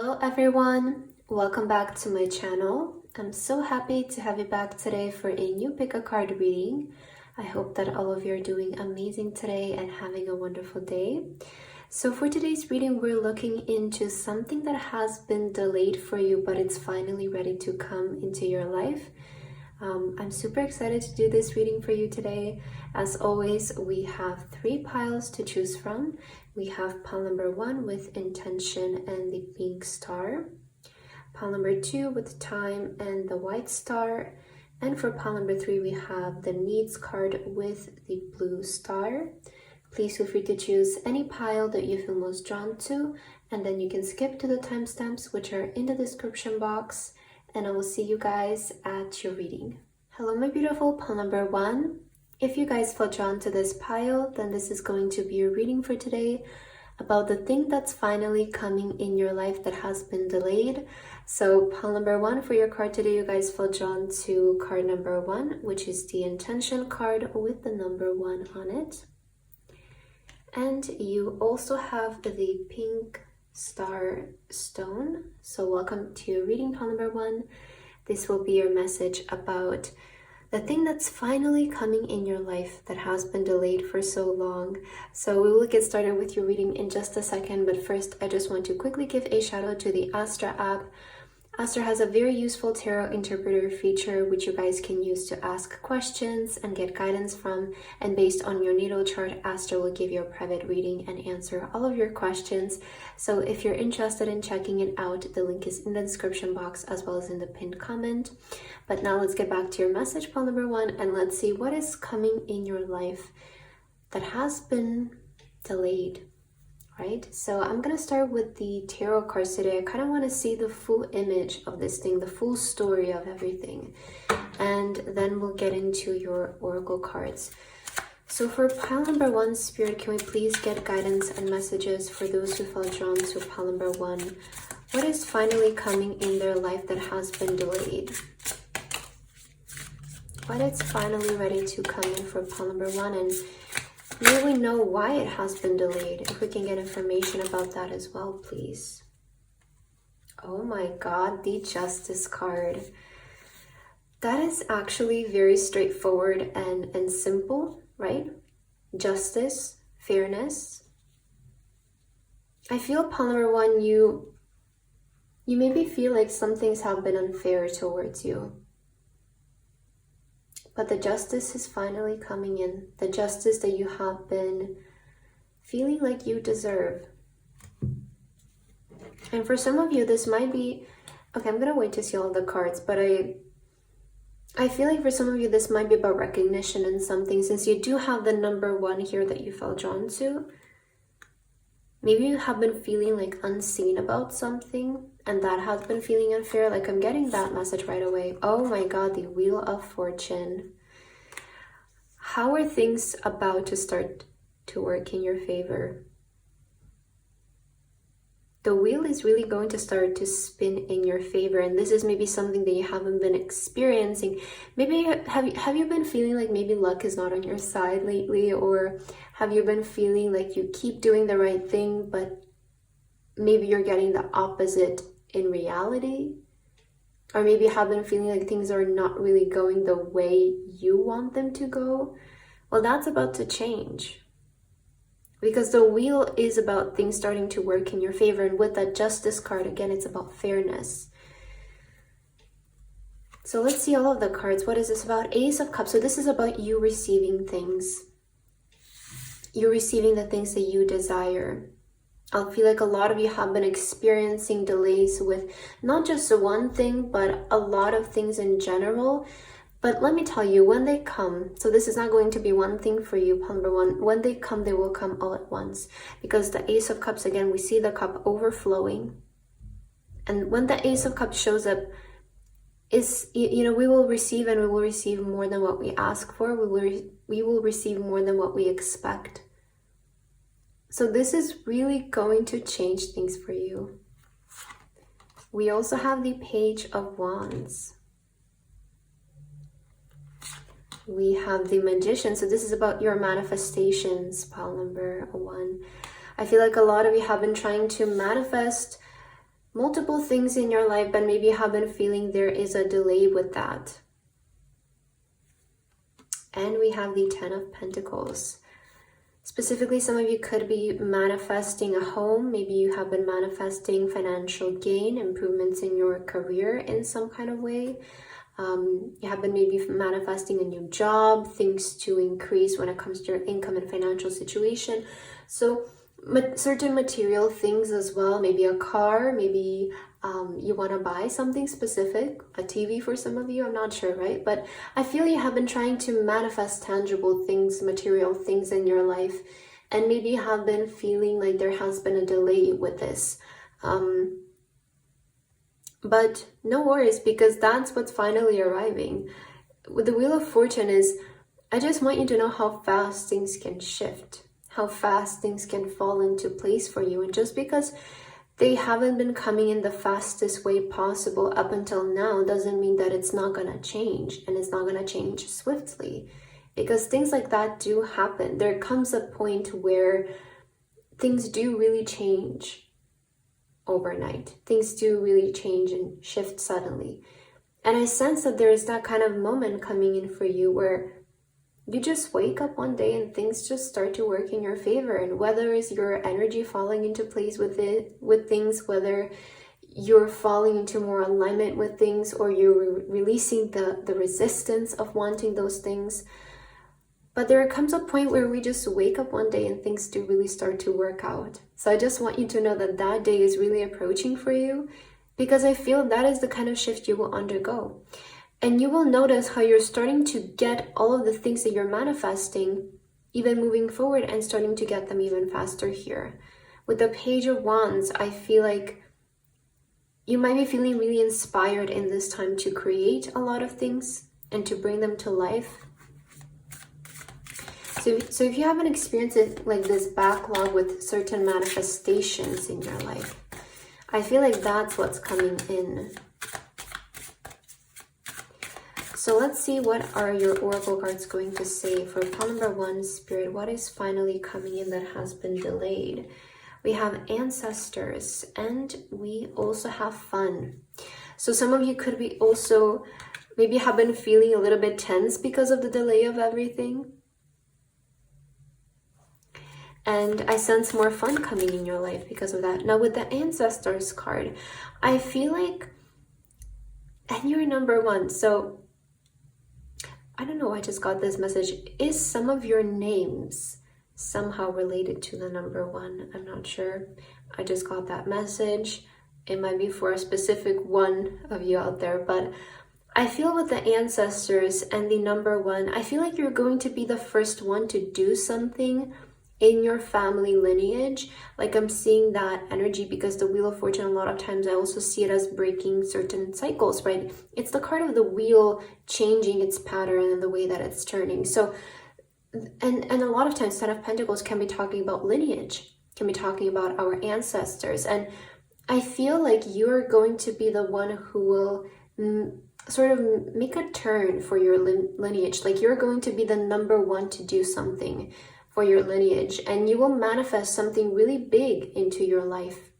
Hello everyone, welcome back to my channel. I'm so happy to have you back today for a new pick a card reading. I hope that all of you are doing amazing today and having a wonderful day. So for today's reading, we're looking into something that has been delayed for you, but it's finally ready to come into your life. I'm super excited to do this reading for you today. As always, we have 3 piles to choose from. We have pile number 1 with intention and the pink star, pile number 2 with time and the white star, and for pile number 3 we have the needs card with the blue star. Please feel free to choose any pile that you feel most drawn to, and then you can skip to the timestamps which are in the description box, and I will see you guys at your reading. Hello my beautiful pile number 1. If you guys feel drawn to this pile, then this is going to be your reading for today about the thing that's finally coming in your life that has been delayed. So pile number 1 for your card today, you guys feel drawn to card number 1, which is the intention card with the number 1 on it. And you also have the pink star stone. So welcome to your reading, pile number 1. This will be your message about the thing that's finally coming in your life that has been delayed for so long. So we will get started with your reading in just a second, but first I just want to quickly give a shout out to the Astra app. Astra has a very useful tarot interpreter feature which you guys can use to ask questions and get guidance from, and based on your natal chart, Astra will give you a private reading and answer all of your questions. So if you're interested in checking it out, the link is in the description box as well as in the pinned comment. But now let's get back to your message, pile number 1, and let's see what is coming in your life that has been delayed. Right, so I'm gonna start with the tarot cards today. I kind of want to see the full image of this thing, the full story of everything, and then we'll get into your oracle cards. So for pile number 1, Spirit, can we please get guidance and messages for those who felt drawn to pile number 1? What is finally coming in their life that has been delayed? What is finally ready to come in for pile number 1? And may we know why it has been delayed? If we can get information about that as well, please. Oh my God, the Justice card. That is actually very straightforward and simple, right? Justice, fairness. I feel pile number 1, you maybe feel like some things have been unfair towards you. But the justice is finally coming in. The justice that you have been feeling like you deserve. And for some of you, this might be... Okay, I'm going to wait to see all the cards. But I feel like for some of you, this might be about recognition in something. Since you do have the number 1 here that you felt drawn to. Maybe you have been feeling like unseen about something. And that has been feeling unfair. Like, I'm getting that message right away. Oh my God, the Wheel of Fortune. How are things about to start to work in your favor? The wheel is really going to start to spin in your favor. And this is maybe something that you haven't been experiencing. Maybe have you been feeling like maybe luck is not on your side lately? Or have you been feeling like you keep doing the right thing, but maybe you're getting the opposite in reality? Or maybe you have been feeling like things are not really going the way you want them to go. Well, that's about to change. Because the wheel is about things starting to work in your favor. And with that Justice card, again, it's about fairness. So let's see all of the cards. What is this about? Ace of Cups. So this is about you receiving things. You're receiving the things that you desire. I feel like a lot of you have been experiencing delays with not just one thing, but a lot of things in general. But let me tell you, when they come, so this is not going to be one thing for you, number 1. When they come, they will come all at once. Because the Ace of Cups, again, we see the cup overflowing. And when the Ace of Cups shows up, we will receive, and we will receive more than what we ask for. We will receive more than what we expect. So this is really going to change things for you. We also have the Page of Wands. We have the Magician. So this is about your manifestations, pile number 1. I feel like a lot of you have been trying to manifest multiple things in your life, but maybe you have been feeling there is a delay with that. And we have the 10 of Pentacles. Specifically, some of you could be manifesting a home. Maybe you have been manifesting financial gain, improvements in your career in some kind of way. You have been maybe manifesting a new job, things to increase when it comes to your income and financial situation. So certain material things as well, maybe a car, maybe you want to buy something specific, a TV for some of you, I'm not sure, right? But I feel you have been trying to manifest tangible things, material things in your life, and maybe you have been feeling like there has been a delay with this. But no worries, because that's what's finally arriving. With the Wheel of Fortune is, I just want you to know how fast things can shift, how fast things can fall into place for you. And just because they haven't been coming in the fastest way possible up until now doesn't mean that it's not going to change, and it's not going to change swiftly, because things like that do happen. There comes a point where things do really change overnight. Things do really change and shift suddenly. And I sense that there is that kind of moment coming in for you where you just wake up one day and things just start to work in your favor. And whether it's your energy falling into place with things, whether you're falling into more alignment with things, or you're releasing the resistance of wanting those things. But there comes a point where we just wake up one day and things do really start to work out. So I just want you to know that that day is really approaching for you, because I feel that is the kind of shift you will undergo. And you will notice how you're starting to get all of the things that you're manifesting, even moving forward, and starting to get them even faster here. With the Page of Wands, I feel like you might be feeling really inspired in this time to create a lot of things and to bring them to life. So if you haven't experienced it, like this backlog with certain manifestations in your life, I feel like that's what's coming in. So let's see, what are your oracle cards going to say for pile number 1, Spirit? What is finally coming in that has been delayed? We have ancestors, and we also have fun. So some of you could be also maybe have been feeling a little bit tense because of the delay of everything. And I sense more fun coming in your life because of that. Now with the ancestors card, I feel like, and you're number 1. So I don't know, I just got this message. Is some of your names somehow related to the number 1? I'm not sure. I just got that message. It might be for a specific one of you out there, but I feel with the ancestors and the number 1, I feel like you're going to be the first one to do something in your family lineage. Like I'm seeing that energy, because the Wheel of Fortune, a lot of times I also see it as breaking certain cycles, right? It's the card of the wheel changing its pattern and the way that it's turning. So, and a lot of times 10 of Pentacles can be talking about lineage, can be talking about our ancestors. And I feel like you're going to be the one who will sort of make a turn for your lineage. Like you're going to be the number 1 to do something for your lineage, and you will manifest something really big into your life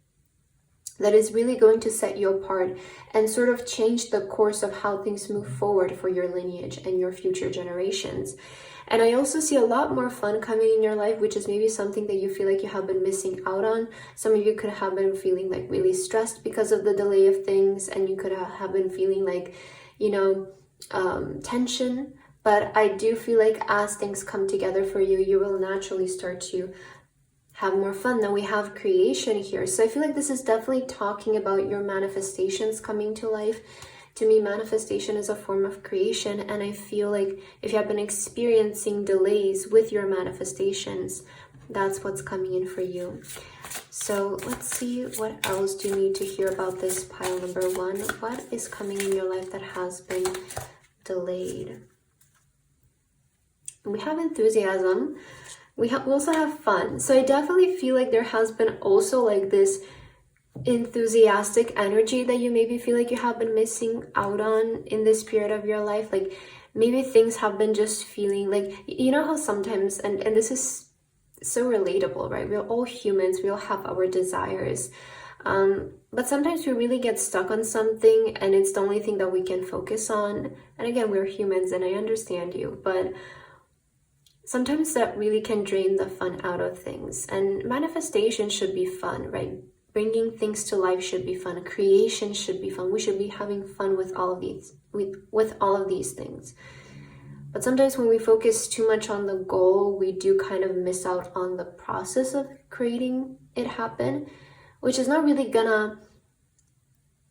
that is really going to set you apart and sort of change the course of how things move forward for your lineage and your future generations. And I also see a lot more fun coming in your life, which is maybe something that you feel like you have been missing out on. Some of you could have been feeling like really stressed because of the delay of things, and you could have been feeling like, you know, tension. But I do feel like as things come together for you, you will naturally start to have more fun. Now we have creation here. So I feel like this is definitely talking about your manifestations coming to life. To me, manifestation is a form of creation. And I feel like if you have been experiencing delays with your manifestations, that's what's coming in for you. So let's see, what else do you need to hear about this pile number 1? What is coming in your life that has been delayed? We have enthusiasm. We also have fun. So I definitely feel like there has been also like this enthusiastic energy that you maybe feel like you have been missing out on in this period of your life. Like maybe things have been just feeling like, you know how sometimes, and this is so relatable, right? We're all humans. We all have our desires. But sometimes we really get stuck on something and it's the only thing that we can focus on. And again, we're humans and I understand you, but sometimes that really can drain the fun out of things. And manifestation should be fun, right? Bringing things to life should be fun. Creation should be fun. We should be having fun with all of these, with all of these things. But sometimes when we focus too much on the goal, we do kind of miss out on the process of creating it happen, which is not really gonna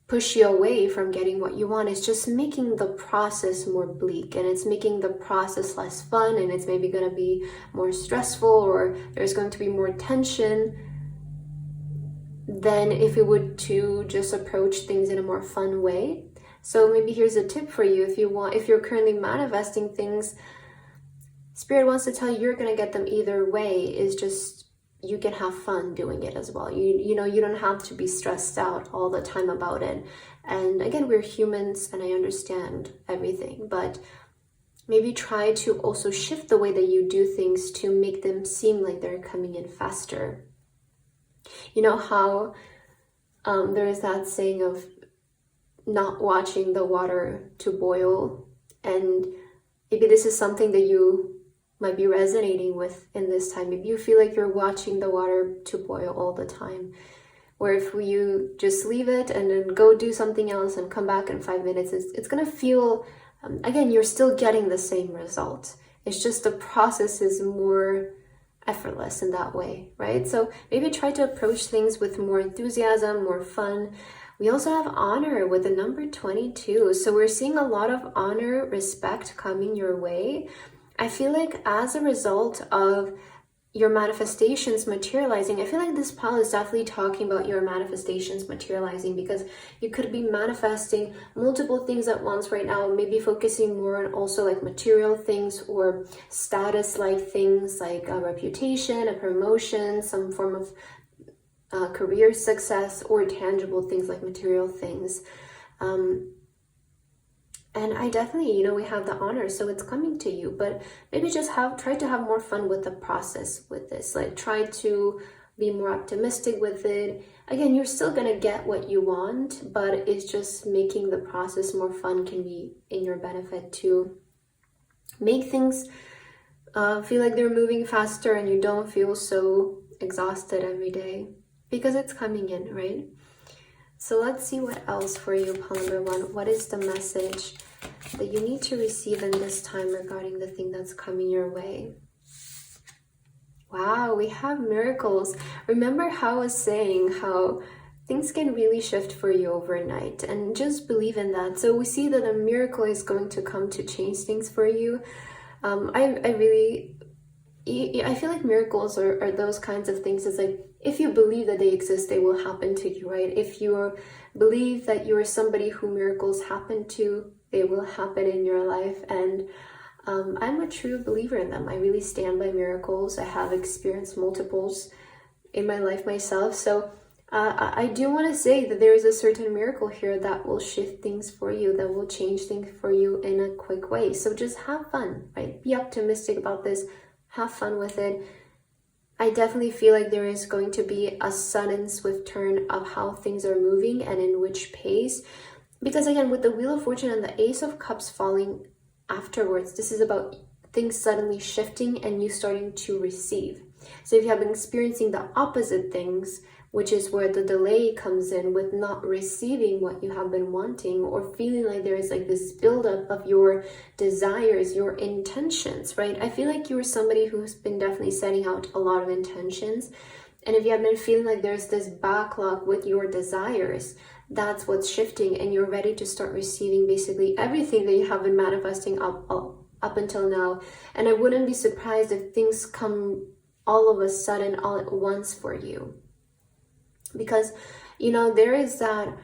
push you away from getting what you want. It's just making the process more bleak, and it's making the process less fun, and it's maybe gonna be more stressful, or there's going to be more tension than if it would to just approach things in a more fun way. So maybe here's a tip for you. If you're currently manifesting things, Spirit wants to tell you you're going to get them either way. Is just you can have fun doing it as well. You know, you don't have to be stressed out all the time about it. And again, we're humans and I understand everything, but maybe try to also shift the way that you do things to make them seem like they're coming in faster. You know how there is that saying of not watching the water to boil, and maybe this is something that you might be resonating with in this time. If you feel like you're watching the water to boil all the time, or if you just leave it and then go do something else and come back in 5 minutes, it's gonna feel, again, you're still getting the same result. It's just the process is more effortless in that way, right? So maybe try to approach things with more enthusiasm, more fun. We also have honor with the number 22. So we're seeing a lot of honor, respect coming your way. I feel like as a result of your manifestations materializing, I feel like this pile is definitely talking about your manifestations materializing, because you could be manifesting multiple things at once right now, maybe focusing more on also like material things or status like things like a reputation, a promotion, some form of career success, or tangible things like material things. And I definitely, you know, we have the honor, so it's coming to you, but maybe just try to have more fun with the process with this. Like try to be more optimistic with it. Again, you're still gonna get what you want, but it's just making the process more fun can be in your benefit to make things feel like they're moving faster and you don't feel so exhausted every day, because it's coming in, right? So let's see what else for you, pile number 1. What is the message that you need to receive in this time regarding the thing that's coming your way? Wow, we have miracles. Remember how I was saying how things can really shift for you overnight, and just believe in that. So we see that a miracle is going to come to change things for you. I feel like miracles are those kinds of things. It's like, if you believe that they exist, they will happen to you, right? If you believe that you are somebody who miracles happen to, they will happen in your life. And I'm a true believer in them. I really stand by miracles. I have experienced multiples in my life myself. So I do want to say that there is a certain miracle here that will shift things for you, that will change things for you in a quick way. So just have fun, right? Be optimistic about this. Have fun with it. I definitely feel like there is going to be a sudden swift turn of how things are moving and in which pace. Because again, with the Wheel of Fortune and the Ace of Cups falling afterwards, this is about things suddenly shifting and you starting to receive. So if you have been experiencing the opposite things, which is where the delay comes in with not receiving what you have been wanting, or feeling like there is like this buildup of your desires, your intentions, right? I feel like you are somebody who's been definitely setting out a lot of intentions. And if you have been feeling like there's this backlog with your desires, that's what's shifting, and you're ready to start receiving basically everything that you have been manifesting up until now. And I wouldn't be surprised if things come all of a sudden, all at once for you. Because, you know, there is that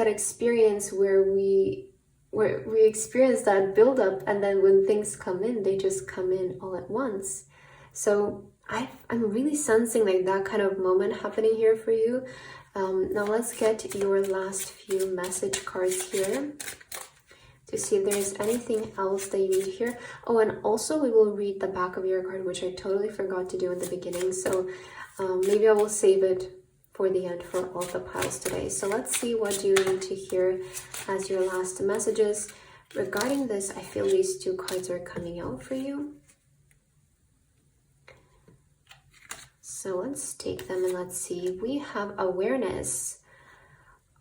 experience where we experience that buildup, and then when things come in, they just come in all at once. So I'm really sensing like that kind of moment happening here for you. Now let's get your last few message cards here to see if there's anything else that you need here. Oh, and also we will read the back of your card, which I totally forgot to do in the beginning. So maybe I will save it for the end for all the piles today. So let's see what you need to hear as your last messages. Regarding this, I feel these two cards are coming out for you. So let's take them and let's see. We have awareness.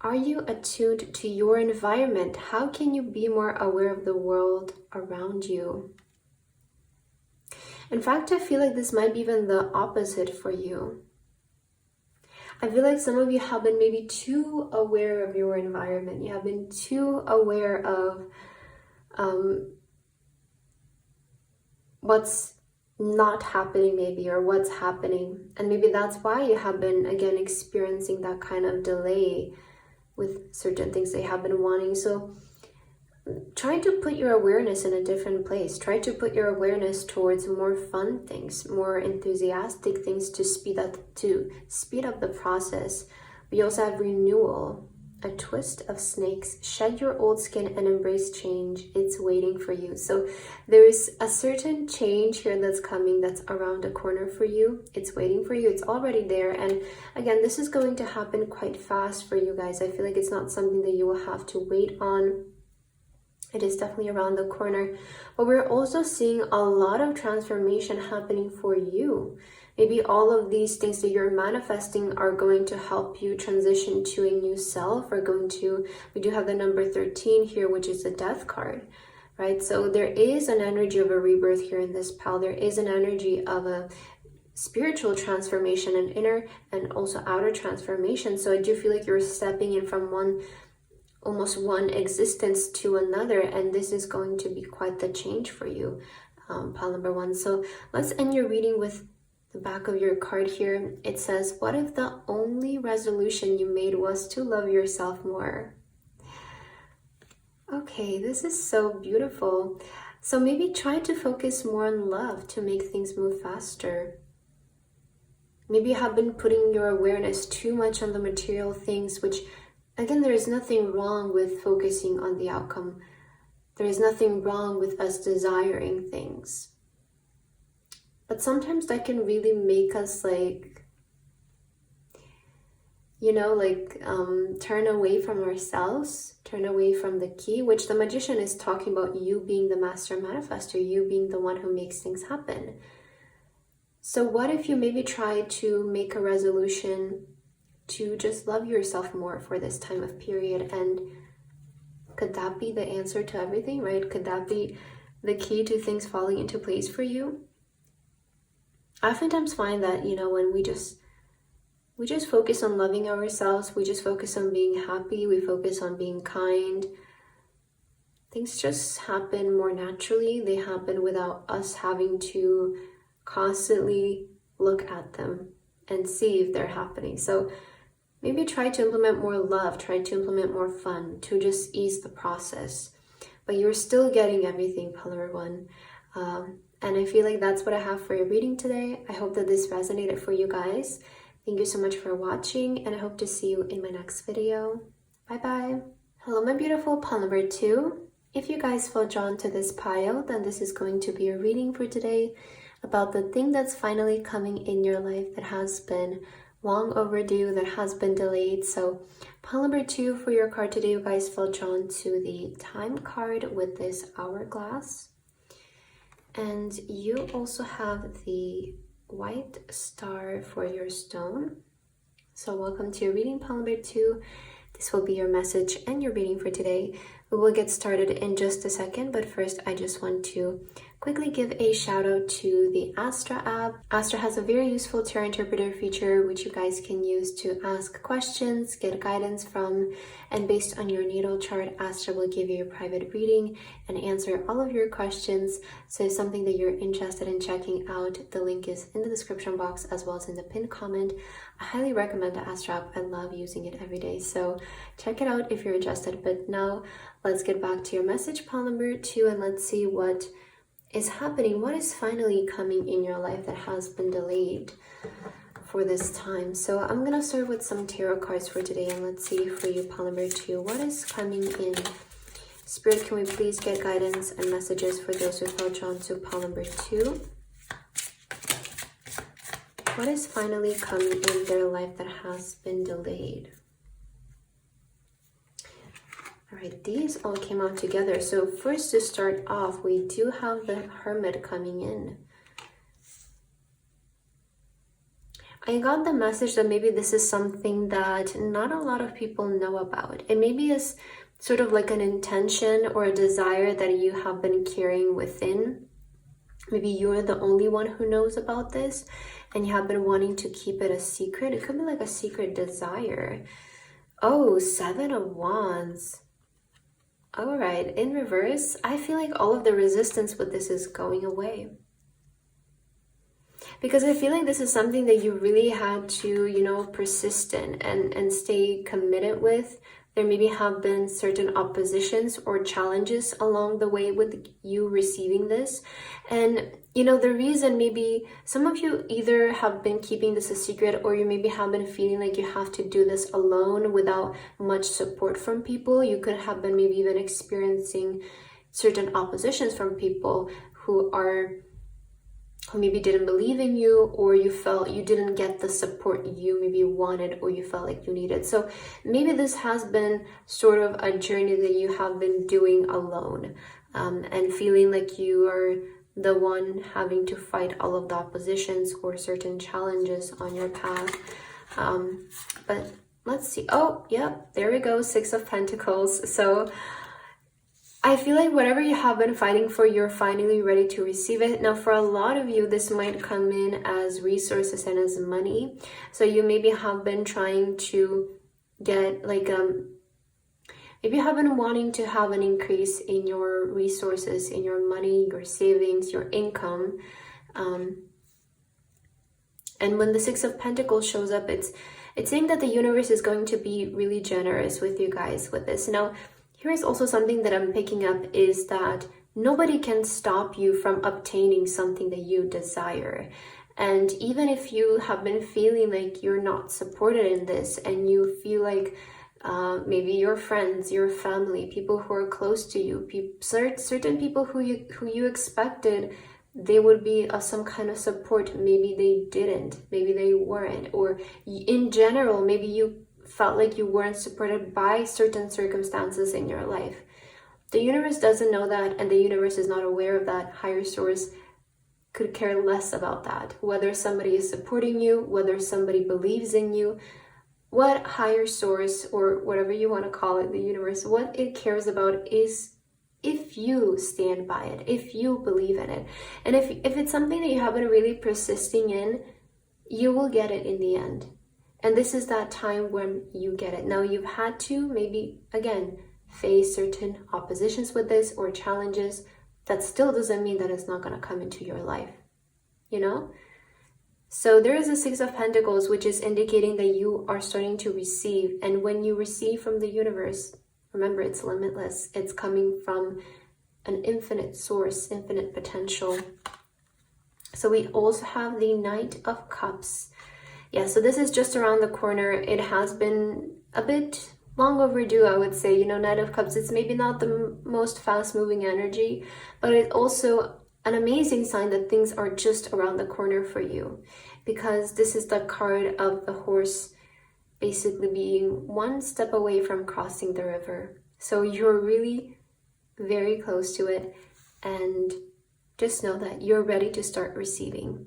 Are you attuned to your environment? How can you be more aware of the world around you? In fact, I feel like this might be even the opposite for you. I feel like some of you have been maybe too aware of your environment. You have been too aware of what's not happening maybe, or what's happening. And maybe that's why you have been, again, experiencing that kind of delay with certain things they have been wanting. So try to put your awareness in a different place. Try to put your awareness towards more fun things, more enthusiastic things to speed up the process. We also have renewal, a twist of snakes. Shed your old skin and embrace change. It's waiting for you. So there is a certain change here that's coming, that's around the corner for you. It's waiting for you. It's already there. And again, this is going to happen quite fast for you guys. I feel like it's not something that you will have to wait on. It is definitely around the corner. But we're also seeing a lot of transformation happening for you. Maybe all of these things that you're manifesting are going to help you transition to a new self, or we do have the number 13 here, which is the death card, right? So there is an energy of a rebirth here in this pile. There is an energy of a spiritual transformation, an inner and also outer transformation. So I do feel like you're stepping in from almost one existence to another, and this is going to be quite the change for you, pile number 1. So let's end your reading with the back of your card here. It says, what if the only resolution you made was to love yourself more? Okay, this is so beautiful. So maybe try to focus more on love to make things move faster. Maybe you have been putting your awareness too much on the material things, which, again, there is nothing wrong with focusing on the outcome. There is nothing wrong with us desiring things. But sometimes that can really make us turn away from ourselves, turn away from the key, which the magician is talking about, you being the master manifestor, you being the one who makes things happen. So what if you maybe try to make a resolution to just love yourself more for this time of period? And could that be the answer to everything, right? Could that be the key to things falling into place for you? I oftentimes find that, when we just focus on loving ourselves, we just focus on being happy, we focus on being kind, things just happen more naturally. They happen without us having to constantly look at them and see if they're happening. So maybe try to implement more love, try to implement more fun to just ease the process. But you're still getting everything, pillar 1. And I feel like that's what I have for your reading today. I hope that this resonated for you guys. Thank you so much for watching, and I hope to see you in my next video. Bye-bye. Hello, my beautiful pile number 2. If you guys feel drawn to this pile, then this is going to be your reading for today about the thing that's finally coming in your life that has been long overdue, that has been delayed. So pile number 2 for your card today, you guys feel drawn to the time card with this hourglass. And you also have the white star for your stone. So welcome to your reading, pile number 2. This will be your message and your reading for today. We will get started in just a second, but first I just want to quickly give a shout out to the Astra app. Astra has a very useful tarot interpreter feature which you guys can use to ask questions, get guidance from, and based on your natal chart, Astra will give you a private reading and answer all of your questions. So if something that you're interested in checking out, the link is in the description box as well as in the pinned comment. I highly recommend the Astra app. I love using it every day. So check it out if you're interested. But now let's get back to your message, pile number 2, and let's see what is happening. What is finally coming in your life that has been delayed for this time? So I'm gonna start with some tarot cards for today, and let's see for you, pile number 2, what is coming in. Spirit, can we please get guidance and messages for those who felt drawn to pile number 2? What is finally coming in their life that has been delayed? All right, these all came out together. So first, to start off, we do have the Hermit coming in. I got the message that maybe this is something that not a lot of people know about. It maybe is sort of like an intention or a desire that you have been carrying within. Maybe you're the only one who knows about this and you have been wanting to keep it a secret. It could be like a secret desire. Oh, 7 of Wands. All right, in reverse, I feel like all of the resistance with this is going away. Because I feel like this is something that you really had to, you know, persist in and stay committed with. There maybe have been certain oppositions or challenges along the way with you receiving this. And, you know, the reason maybe some of you either have been keeping this a secret, or you maybe have been feeling like you have to do this alone without much support from people. You could have been maybe even experiencing certain oppositions from people who maybe didn't believe in you, or you felt you didn't get the support you maybe wanted or you felt like you needed. So maybe this has been sort of a journey that you have been doing alone, and feeling like you are the one having to fight all of the oppositions or certain challenges on your path. But let's see. Oh, yep, there we go. 6 of Pentacles. So I feel like whatever you have been fighting for, you're finally ready to receive it. Now, for a lot of you, this might come in as resources and as money. So you maybe have been trying to get like, maybe you have been wanting to have an increase in your resources, in your money, your savings, your income. And when the 6 of Pentacles shows up, it's saying that the universe is going to be really generous with you guys with this. Now, here's also something that I'm picking up, is that nobody can stop you from obtaining something that you desire. And even if you have been feeling like you're not supported in this, and you feel like maybe your friends, your family, people who are close to you, certain people who you expected they would be of some kind of support, maybe they didn't, maybe they weren't, or in general, maybe you felt like you weren't supported by certain circumstances in your life. The universe doesn't know that, and the universe is not aware of that. Higher source could care less about that. Whether somebody is supporting you, whether somebody believes in you, what higher source, or whatever you want to call it, the universe, what it cares about is if you stand by it, if you believe in it. And if it's something that you have been really persisting in, you will get it in the end. And this is that time when you get it. Now, you've had to maybe, again, face certain oppositions with this or challenges. That still doesn't mean that it's not going to come into your life, you know? So there is a 6 of Pentacles, which is indicating that you are starting to receive. And when you receive from the universe, remember, it's limitless. It's coming from an infinite source, infinite potential. So we also have the Knight of Cups. Yeah, so this is just around the corner. It has been a bit long overdue, I would say. You know, Knight of Cups, it's maybe not the most fast-moving energy, but it's also an amazing sign that things are just around the corner for you, because this is the card of the horse basically being one step away from crossing the river. So you're really very close to it, and just know that you're ready to start receiving.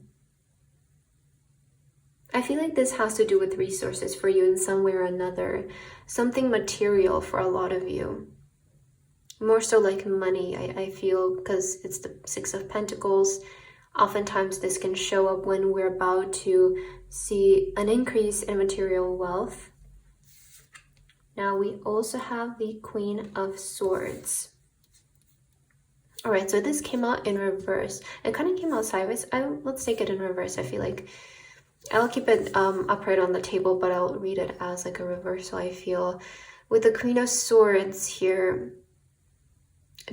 I feel like this has to do with resources for you in some way or another. Something material for a lot of you. More so like money, I feel, because it's the 6 of Pentacles. Oftentimes this can show up when we're about to see an increase in material wealth. Now we also have the Queen of Swords. All right, so this came out in reverse. It kind of came out sideways. Let's take it in reverse. I feel like I'll keep it upright on the table, but I'll read it as like a reversal, I feel. With the Queen of Swords here,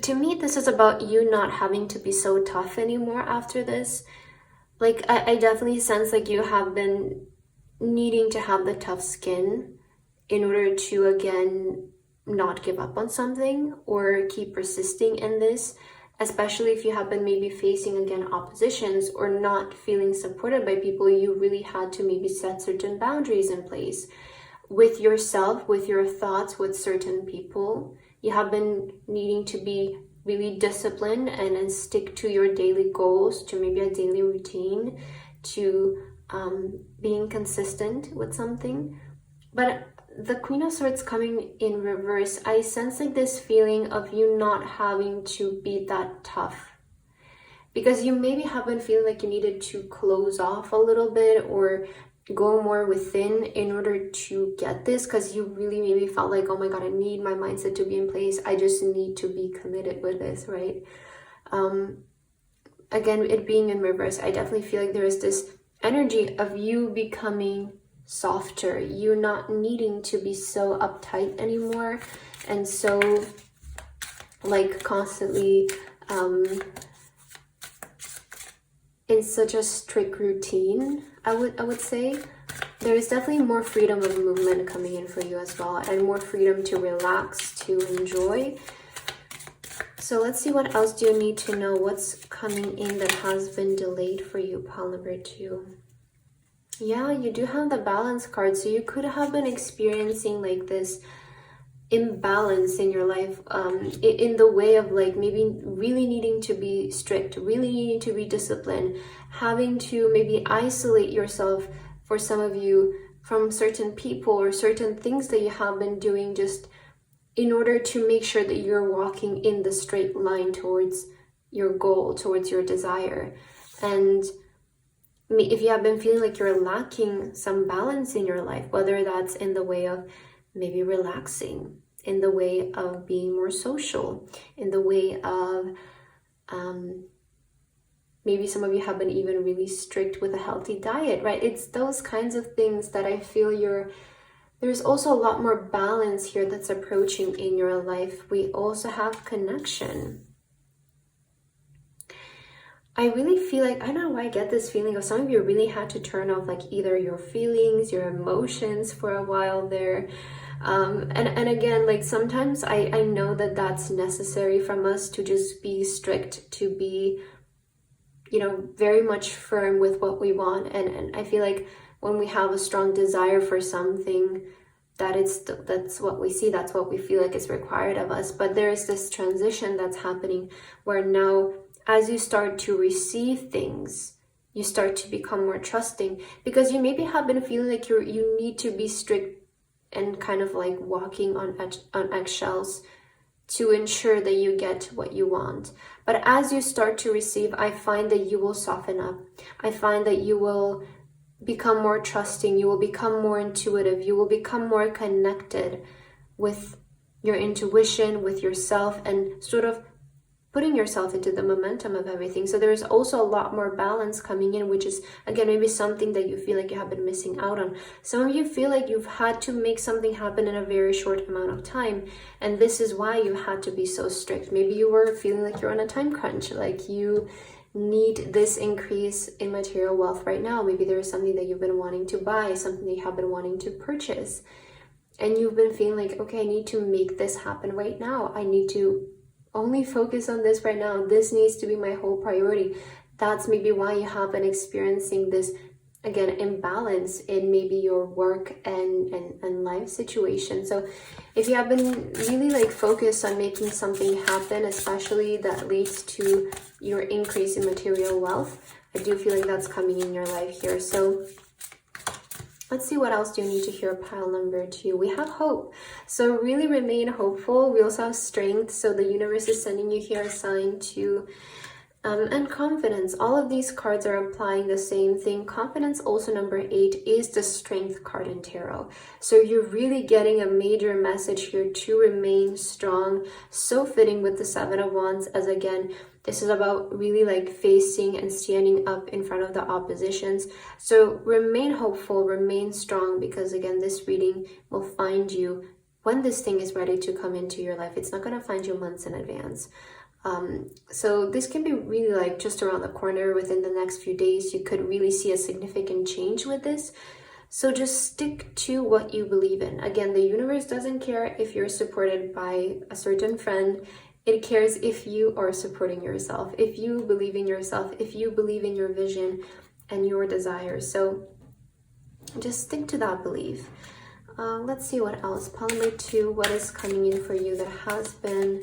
to me, this is about you not having to be so tough anymore after this. Like, I definitely sense like you have been needing to have the tough skin in order to, again, not give up on something or keep persisting in this. especially if you have been maybe facing again oppositions or not feeling supported by people, you really had to maybe set certain boundaries in place with yourself, with your thoughts, with certain people. You have been needing to be really disciplined and stick to your daily goals, to maybe a daily routine, to being consistent with something. But the Queen of Swords coming in reverse, I sense like this feeling of you not having to be that tough, because you maybe have been feeling like you needed to close off a little bit or go more within in order to get this, because you really maybe felt like, oh my god, I need my mindset to be in place, I just need to be committed with this, right? Again, it being in reverse, I definitely feel like there is this energy of you becoming softer, you not needing to be so uptight anymore and so like constantly in such a strict routine. I would say there is definitely more freedom of movement coming in for you as well, and more freedom to relax, to enjoy. So let's see, what else do you need to know? What's coming in that has been delayed for you, pile number 2? Yeah, you do have the balance card. So you could have been experiencing like this imbalance in your life, in the way of like maybe really needing to be strict, really needing to be disciplined, having to maybe isolate yourself, for some of you, from certain people or certain things that you have been doing, just in order to make sure that you're walking in the straight line towards your goal, towards your desire. And if you have been feeling like you're lacking some balance in your life, whether that's in the way of maybe relaxing, in the way of being more social, in the way of maybe some of you have been even really strict with a healthy diet, right? It's those kinds of things that I feel there's also a lot more balance here that's approaching in your life. We also have connection. I really feel like, I don't know why I get this feeling of some of you really had to turn off like either your feelings, your emotions for a while there. And again, like sometimes I know that that's necessary from us to just be strict, to be, you know, very much firm with what we want. And I feel like when we have a strong desire for something, that's what we see, that's what we feel like is required of us. But there is this transition that's happening where now, as you start to receive things, you start to become more trusting, because you maybe have been feeling like you need to be strict and kind of like walking on eggshells to ensure that you get what you want. But as you start to receive, I find that you will soften up. I find that you will become more trusting, you will become more intuitive, you will become more connected with your intuition, with yourself, and sort of putting yourself into the momentum of everything. So there's also a lot more balance coming in, which is, again, maybe something that you feel like you have been missing out on. Some of you feel like you've had to make something happen in a very short amount of time, and this is why you had to be so strict. Maybe you were feeling like you're on a time crunch, like you need this increase in material wealth right now. Maybe there's something that you've been wanting to buy, something that you have been wanting to purchase, and you've been feeling like, okay, I need to make this happen right now. I need to only focus on this right now. This needs to be my whole priority. That's maybe why you have been experiencing this, again, imbalance in maybe your work and life situation. So if you have been really like focused on making something happen, especially that leads to your increase in material wealth, I do feel like that's coming in your life here. So let's see, what else do you need to hear, pile number 2? We have hope. So really remain hopeful. We also have strength. So the universe is sending you here a sign to, and confidence. All of these cards are implying the same thing. Confidence, also number 8, is the strength card in tarot. So you're really getting a major message here to remain strong. So fitting with the 7 of Wands, as again, this is about really like facing and standing up in front of the oppositions. So remain hopeful, remain strong, because again, this reading will find you when this thing is ready to come into your life. It's not going to find you months in advance. So this can be really like just around the corner. Within the next few days, you could really see a significant change with this. So just stick to what you believe in. Again, the universe doesn't care if you're supported by a certain friend, It cares if you are supporting yourself, if you believe in yourself, if you believe in your vision and your desires. So just stick to that belief. Let's see what else. Pile number 2, what is coming in for you that has been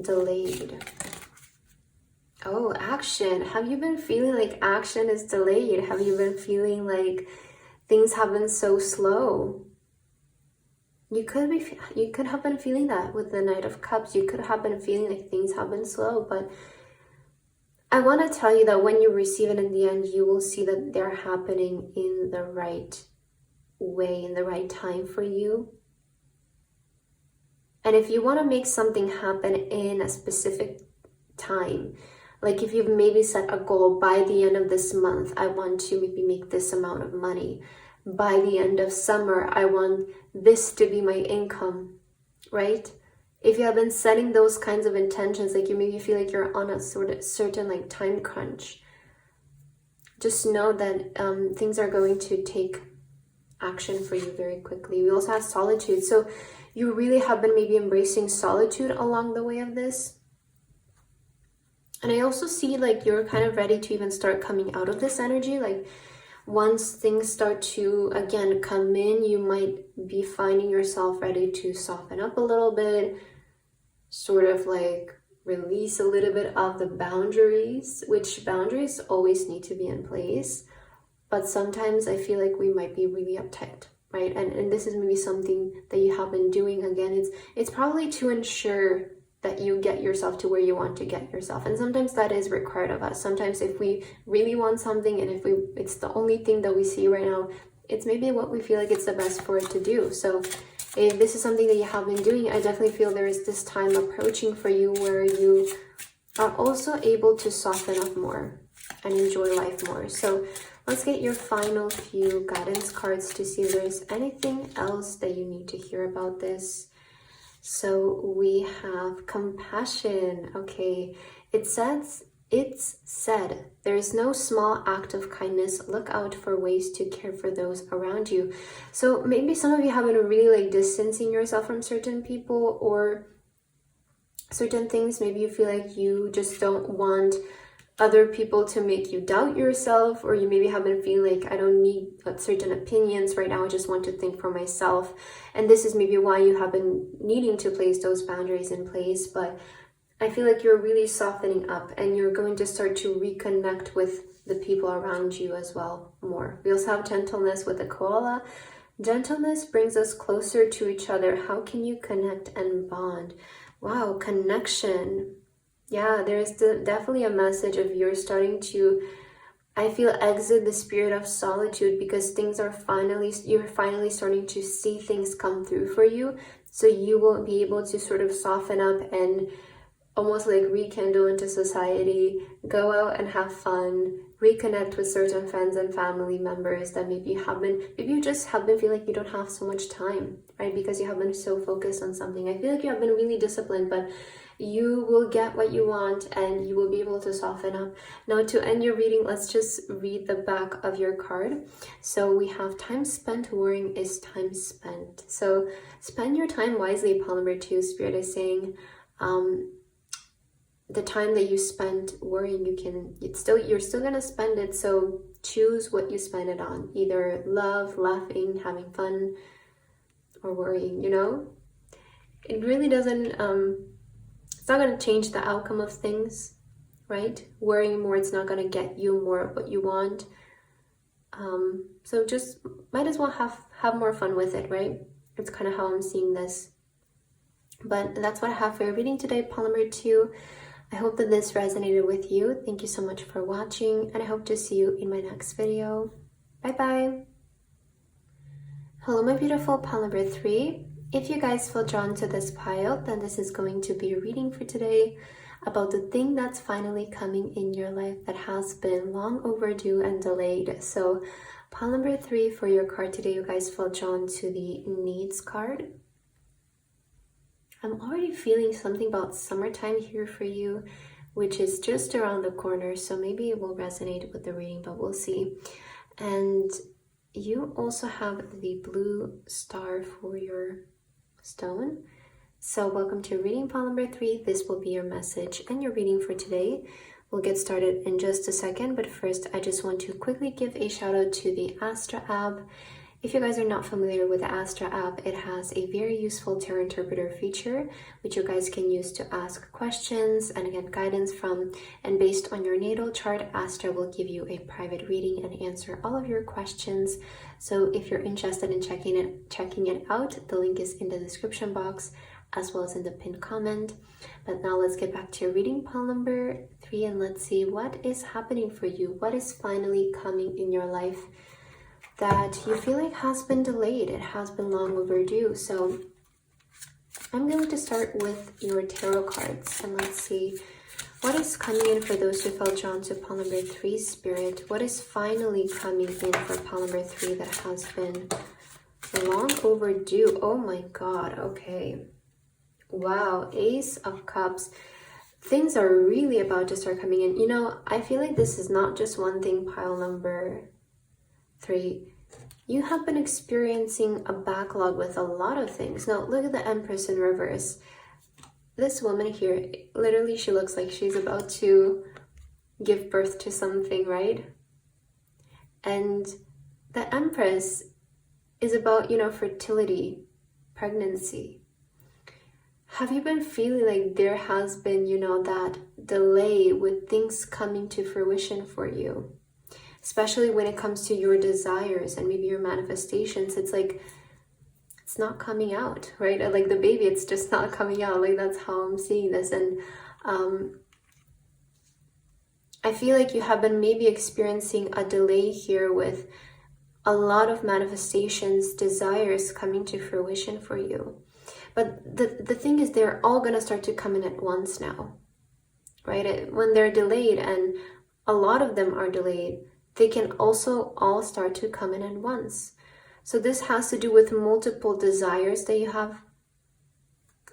delayed? Oh, action. Have you been feeling like action is delayed? Have you been feeling like things have been so slow? You could have been feeling that with the Knight of Cups. You could have been feeling like things have been slow, but I want to tell you that when you receive it in the end, you will see that they're happening in the right way, in the right time for you. And if you want to make something happen in a specific time, like if you've maybe set a goal, by the end of this month, I want to maybe make this amount of money. By the end of summer, I want this to be my income, right? If you have been setting those kinds of intentions, like you maybe feel like you're on a sort of certain like time crunch, just know that things are going to take action for you very quickly. We also have solitude. So you really have been maybe embracing solitude along the way of this. And I also see like you're kind of ready to even start coming out of this energy. Like once things start to, again, come in, you might be finding yourself ready to soften up a little bit, sort of like release a little bit of the boundaries, which boundaries always need to be in place. But sometimes I feel like we might be really uptight, right? And this is maybe something that you have been doing. Again, it's probably to ensure that you get yourself to where you want to get yourself. And sometimes that is required of us. Sometimes if we really want something and if it's the only thing that we see right now, it's maybe what we feel like it's the best for it to do. So if this is something that you have been doing, I definitely feel there is this time approaching for you where you are also able to soften up more and enjoy life more. So let's get your final few guidance cards to see if there's anything else that you need to hear about this. So we have compassion. Okay, it's said, there is no small act of kindness. Look out for ways to care for those around you. So maybe some of you have been really like distancing yourself from certain people or certain things. Maybe you feel like you just don't want other people to make you doubt yourself, or you maybe have been feeling like I don't need certain opinions right now, I just want to think for myself. And this is maybe why you have been needing to place those boundaries in place. But I feel like you're really softening up and you're going to start to reconnect with the people around you as well more. We also have gentleness with the koala. Gentleness brings us closer to each other. How can you connect and bond? Wow, connection. Yeah, there's definitely a message of you're starting to, I feel, exit the spirit of solitude because you're finally starting to see things come through for you. So you will be able to sort of soften up and almost like rekindle into society, go out and have fun, reconnect with certain friends and family members that maybe you just have been feeling like you don't have so much time, right? Because you have been so focused on something. I feel like you have been really disciplined, but you will get what you want and you will be able to soften up. Now to end your reading, let's just read the back of your card. So we have time spent worrying is time spent. So spend your time wisely, pile number 2. Spirit is saying, the time that you spent worrying, you're still gonna spend it. So choose what you spend it on, either love, laughing, having fun, or worrying. It really doesn't it's not going to change the outcome of things, right? Worrying more, it's not going to get you more of what you want. So just might as well have more fun with it, right? It's kind of how I'm seeing this. But that's what I have for your reading today, pile number 2. I hope that this resonated with you. Thank you so much for watching, and I hope to see you in my next video. Bye-bye. Hello, my beautiful pile number 3. If you guys feel drawn to this pile, then this is going to be a reading for today about the thing that's finally coming in your life that has been long overdue and delayed. So pile number 3 for your card today, you guys feel drawn to the needs card. I'm already feeling something about summertime here for you, which is just around the corner. So maybe it will resonate with the reading, but we'll see. And you also have the blue star for your stone. So welcome to reading pile number 3. This will be your message and your reading for today. We'll get started in just a second, but first I just want to quickly give a shout out to the Astra app. If you guys are not familiar with the Astra app, it has a very useful tarot interpreter feature, which you guys can use to ask questions and get guidance from. And based on your natal chart, Astra will give you a private reading and answer all of your questions. So if you're interested in checking it out, the link is in the description box as well as in the pinned comment. But now let's get back to your reading pile number 3 and let's see what is happening for you. What is finally coming in your life that you feel like has been delayed? It has been long overdue. So I'm going to start with your tarot cards and let's see what is coming in for those who felt drawn to pile number 3 spirit. What is finally coming in for pile number 3 that has been long overdue? Oh my god. Okay, wow, Ace of Cups. Things are really about to start coming in. You know, I feel like this is not just one thing, pile number 3. You have been experiencing a backlog with a lot of things. Now, look at the Empress in reverse. This woman here, literally, she looks like she's about to give birth to something, right? And the Empress is about, you know, fertility, pregnancy. Have you been feeling like there has been, you know, that delay with things coming to fruition for you? Especially when it comes to your desires and maybe your manifestations. It's like, it's not coming out, right? Like the baby, it's just not coming out. Like that's how I'm seeing this. And I feel like you have been maybe experiencing a delay here with a lot of manifestations, desires coming to fruition for you. But the thing is, they're all going to start to come in at once now, right? When they're delayed, and a lot of them are delayed, they can also all start to come in at once. So this has to do with multiple desires that you have.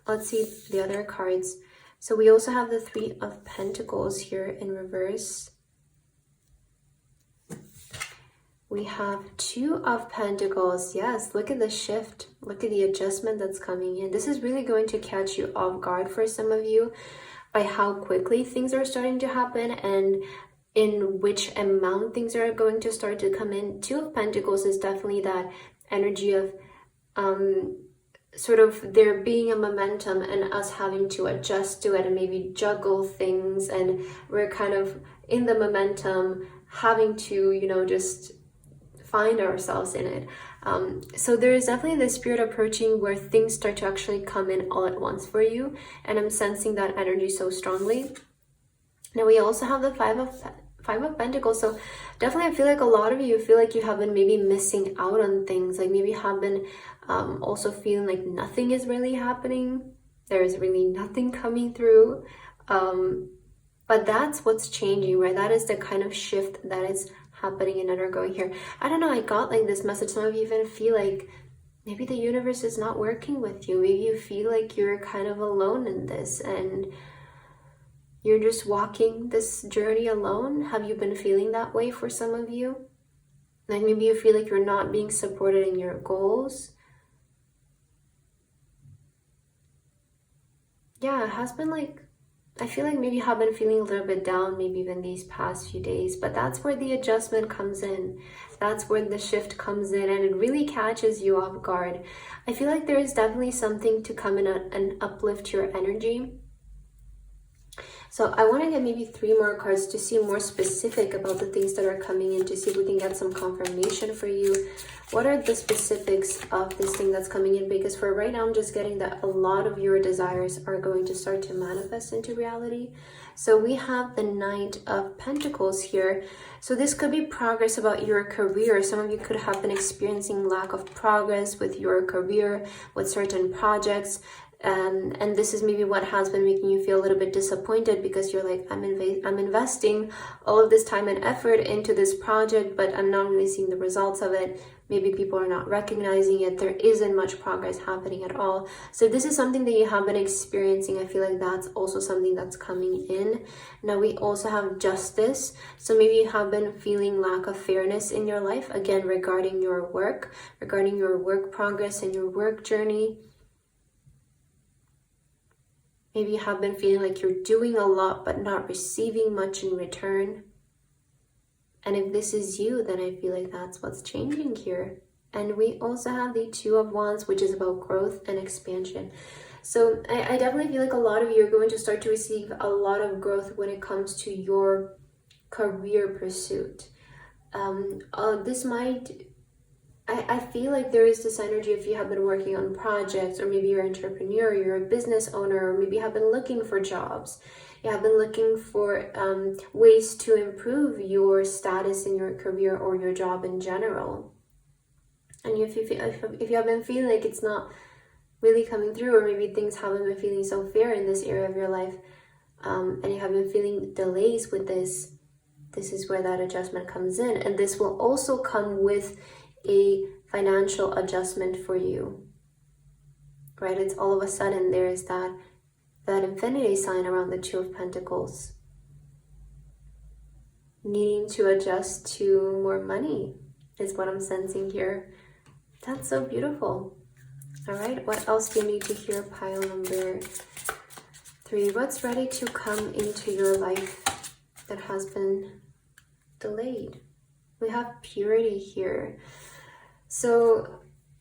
Let's see the other cards. So we also have the 3 of Pentacles here in reverse. We have 2 of Pentacles. Yes, look at the shift. Look at the adjustment that's coming in. This is really going to catch you off guard for some of you by how quickly things are starting to happen and in which amount things are going to start to come in. 2 of Pentacles is definitely that energy of sort of there being a momentum and us having to adjust to it and maybe juggle things, and we're kind of in the momentum having to, you know, just find ourselves in it. So there is definitely this spirit approaching where things start to actually come in all at once for you, and I'm sensing that energy so strongly. Now we also have the 5 of Pentacles. So definitely I feel like a lot of you feel like you have been maybe missing out on things, like maybe have been also feeling like nothing is really happening. There is really nothing coming through. But that's what's changing, right? That is the kind of shift that is happening and undergoing here. I don't know, I got like this message. Some of you even feel like maybe the universe is not working with you. Maybe you feel like you're kind of alone in this and you're just walking this journey alone. Have you been feeling that way for some of you? Like maybe you feel like you're not being supported in your goals. Yeah, it has been like, I feel like maybe you have been feeling a little bit down maybe even these past few days, but that's where the adjustment comes in. That's where the shift comes in, and it really catches you off guard. I feel like there is definitely something to come in and uplift your energy. So I want to get maybe 3 more cards to see more specific about the things that are coming in, to see if we can get some confirmation for you. What are the specifics of this thing that's coming in? Because for right now, I'm just getting that a lot of your desires are going to start to manifest into reality. So we have the Knight of Pentacles here. So this could be progress about your career. Some of you could have been experiencing lack of progress with your career, with certain projects. And this is maybe what has been making you feel a little bit disappointed, because you're like, I'm investing all of this time and effort into this project, but I'm not really seeing the results of it. Maybe people are not recognizing it. There isn't much progress happening at all. So this is something that you have been experiencing. I feel like that's also something that's coming in. Now we also have Justice. So maybe you have been feeling lack of fairness in your life, again, regarding your work progress and your work journey. Maybe you have been feeling like you're doing a lot but not receiving much in return. And if this is you, then I feel like that's what's changing here. And we also have the Two of Wands, which is about growth and expansion. So I definitely feel like a lot of you are going to start to receive a lot of growth when it comes to your career pursuit. This might, I feel like there is this energy if you have been working on projects, or maybe you're an entrepreneur, you're a business owner, or maybe you have been looking for jobs. You have been looking for ways to improve your status in your career or your job in general. And if you have been feeling like it's not really coming through, or maybe things haven't been feeling so fair in this area of your life, and you have been feeling delays with this, this is where that adjustment comes in. And this will also come with a financial adjustment for you, right? It's all of a sudden there is that infinity sign around the Two of Pentacles, needing to adjust to more money is what I'm sensing here. That's so beautiful. All right, what else do you need to hear? Pile number 3. What's ready to come into your life that has been delayed? We have purity here. So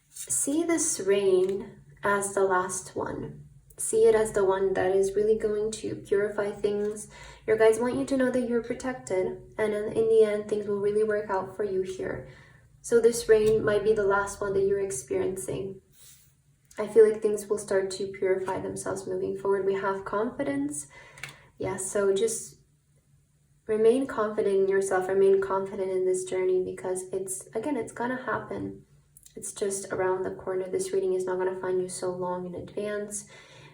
see this rain as the last one. See it as the one that is really going to purify things. Your guides want you to know that you're protected, and in the end, things will really work out for you here. So this rain might be the last one that you're experiencing. I feel like things will start to purify themselves moving forward. We have confidence. Yeah, so just remain confident in yourself, remain confident in this journey, because it's gonna happen. It's just around the corner. This reading is not gonna find you so long in advance.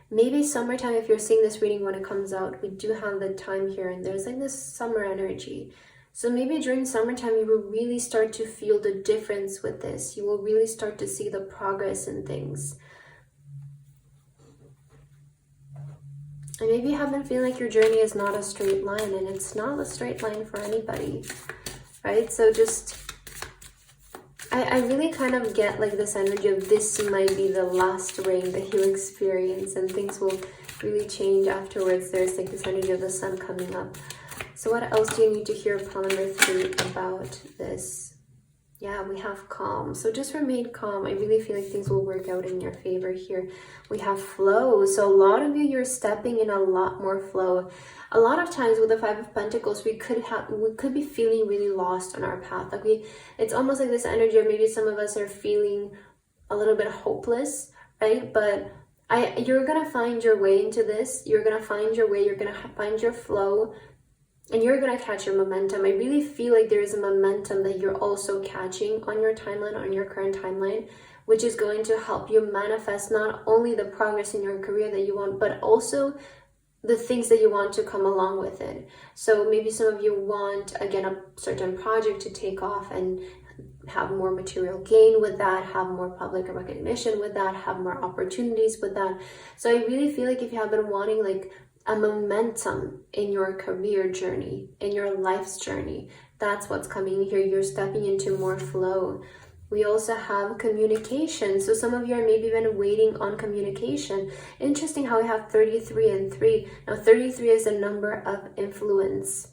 Maybe summertime, if you're seeing this reading when it comes out, we do have the time here, and there's like this summer energy. So maybe during summertime, you will really start to feel the difference with this. You will really start to see the progress in things. And maybe you have been feeling like your journey is not a straight line, and it's not a straight line for anybody, right? So just, I really kind of get like this energy of this might be the last rain that you experience, and things will really change afterwards. There's like this energy of the sun coming up. So what else do you need to hear, pile number 3, about this? Yeah, we have calm. So just remain calm. I really feel like things will work out in your favor here. We have flow. So a lot of you, you're stepping in a lot more flow. A lot of times with the 5 of Pentacles, we could be feeling really lost on our path. Like it's almost like this energy, or maybe some of us are feeling a little bit hopeless, right? But you're gonna find your way into this. You're gonna find your way. You're gonna find your flow. And you're going to catch your momentum. I really feel like there is a momentum that you're also catching on your timeline, on your current timeline, which is going to help you manifest not only the progress in your career that you want, but also the things that you want to come along with it. So maybe some of you want, again, a certain project to take off and have more material gain with that, have more public recognition with that, have more opportunities with that. So I really feel like if you have been wanting like a momentum in your career journey, in your life's journey, that's what's coming here. You're stepping into more flow. We also have communication. So some of you are maybe been waiting on communication. Interesting how we have 33 and 3. Now 33 is a number of influence,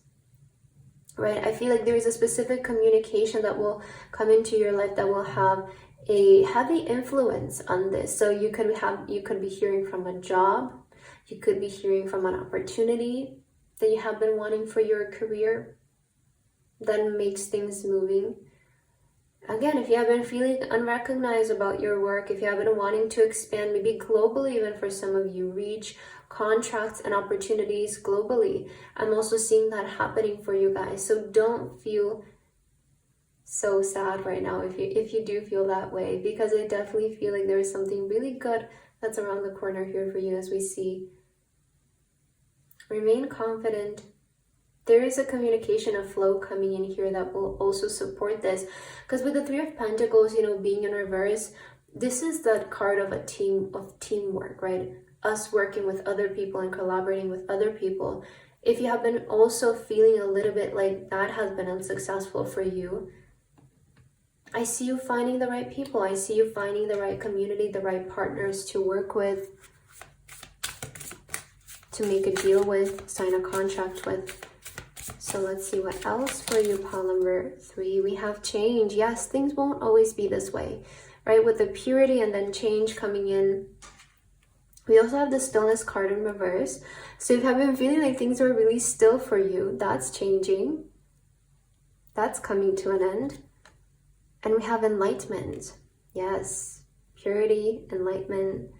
right? I feel like there is a specific communication that will come into your life that will have a heavy influence on this. So you could be hearing from a job. You could be hearing from an opportunity that you have been wanting for your career that makes things moving. Again, if you have been feeling unrecognized about your work, if you have been wanting to expand, maybe globally, even for some of you, reach contracts and opportunities globally. I'm also seeing that happening for you guys. So don't feel so sad right now if you do feel that way, because I definitely feel like there is something really good that's around the corner here for you. As we see, remain confident. There is a communication of flow coming in here that will also support this, because with the 3 of Pentacles, you know, being in reverse, this is that card of a team, of teamwork, right? Us working with other people and collaborating with other people. If you have been also feeling a little bit like that has been unsuccessful for you, I see you finding the right people. I see you finding the right community, the right partners to work with. to make a deal with, sign a contract with. So let's see what else for you, pile number 3. We have change. Yes, things won't always be this way, right? With the purity and then change coming in. We also have the stillness card in reverse. So if you have been feeling like things are really still for you, that's changing. That's coming to an end. And we have enlightenment. Yes, purity, enlightenment.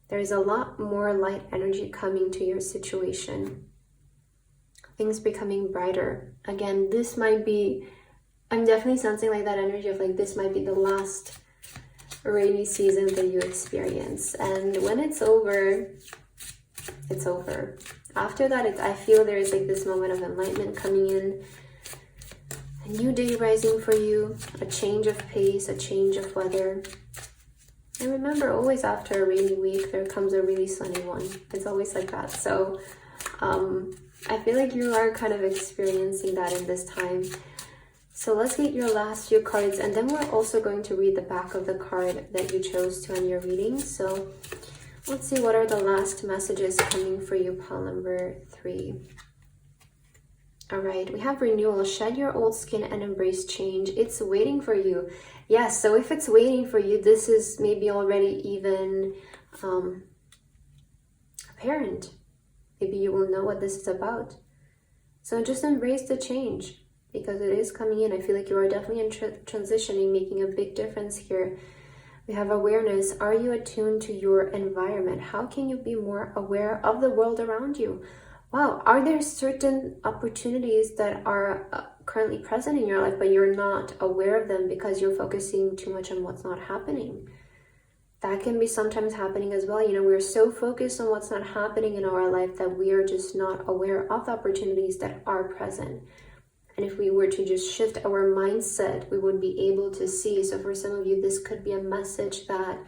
There's a lot more light energy coming to your situation. Things becoming brighter. Again, this might be, I'm definitely sensing like that energy of like this might be the last rainy season that you experience. And when it's over, it's over. After that, I feel there is like this moment of enlightenment coming in. A new day rising for you, a change of pace, a change of weather. And remember, always after a rainy week, there comes a really sunny one. It's always like that. So I feel like you are kind of experiencing that in this time. So let's get your last few cards, and then we're also going to read the back of the card that you chose to end your reading. So let's see, what are the last messages coming for you, pile number 3. All right, we have renewal. Shed your old skin and embrace change. It's waiting for you. Yes, so if it's waiting for you, this is maybe already even apparent. Maybe you will know what this is about. So just embrace the change because it is coming in. I feel like you are definitely in transitioning, making a big difference here. We have awareness. Are you attuned to your environment? How can you be more aware of the world around you? Wow, are there certain opportunities that are currently present in your life, but you're not aware of them because you're focusing too much on what's not happening? That can be sometimes happening as well. You know, we're so focused on what's not happening in our life that we are just not aware of the opportunities that are present. And if we were to just shift our mindset, we would be able to see. So for some of you, this could be a message that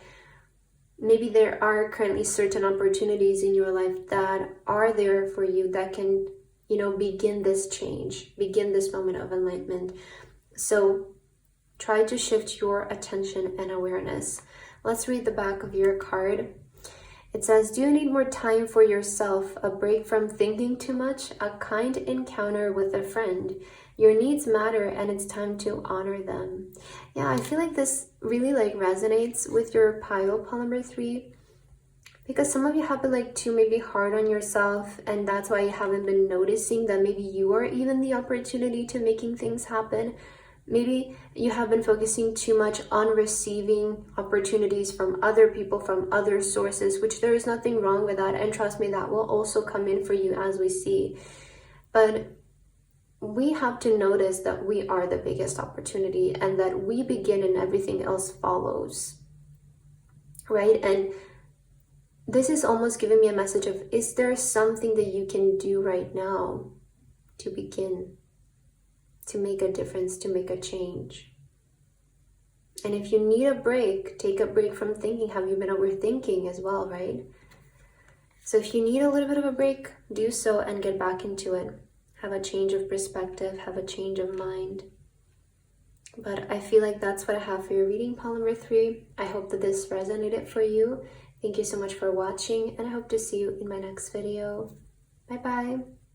maybe there are currently certain opportunities in your life that are there for you that can, you know, begin this change, begin this moment of enlightenment. So try to shift your attention and awareness. Let's read the back of your card. It says, do you need more time for yourself? A break from thinking too much? A kind encounter with a friend? Your needs matter and it's time to honor them. Yeah, I feel like this really like resonates with your pile number 3, because some of you have been like too maybe hard on yourself, and that's why you haven't been noticing that maybe you are even the opportunity to making things happen. Maybe you have been focusing too much on receiving opportunities from other people, from other sources, which there is nothing wrong with that. And trust me, that will also come in for you as we see. But we have to notice that we are the biggest opportunity and that we begin and everything else follows, right? And this is almost giving me a message of, is there something that you can do right now to begin, to make a difference, to make a change? And if you need a break, take a break from thinking. Have you been overthinking as well, right? So if you need a little bit of a break, do so and get back into it. Have a change of perspective, have a change of mind. But I feel like that's what I have for your reading, pile number 3. I hope that this resonated for you. Thank you so much for watching, and I hope to see you in my next video. Bye-bye.